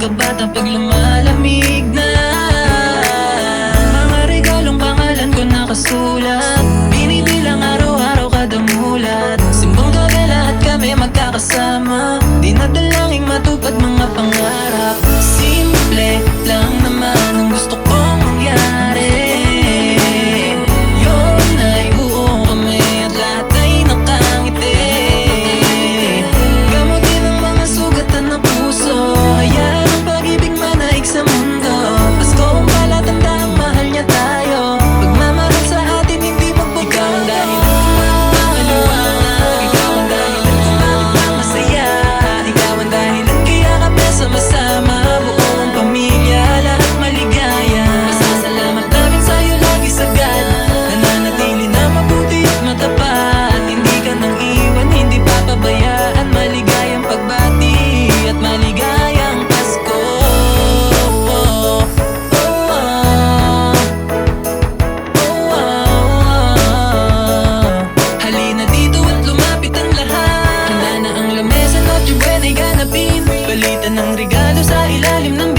pagkabata pag lumalamig na. Mga regalong pangalan ko nakasulat, binibilang araw-araw kada mulat. Simbong gabi lahat kami magkakasama, di na dalangin matupad mga pangarap. Simple lang naman ang gusto kong mangyari, yun ay buo kami at lahat ay nakangiti. Gamutin ang mga sugatan ng puso, hayaan ang pag-ibig manaig sa mundo. Pasko ang palatanda, ang mahal niya tayo, pagmamahal sa atin hindi magbabago. Ikaw ang dahilan kung bakit maliwanag, ikaw ang dahilan kung bakit pa masaya, ikaw ang dahilan kaya kami sama-sama, buong pamilya lahat maligaya. Masasalamat namin sa'yo lagi sagad, nananatili na mabuti at matapat. Hindi ka nang iwan, hindi papabayaan, maligayang pagbati at maligayang Pasko. Halina dito at lumapit ang lahat, handa na ang lamesa, Noche Buena ay ganapin, palitan ng regalo sa ilalim ng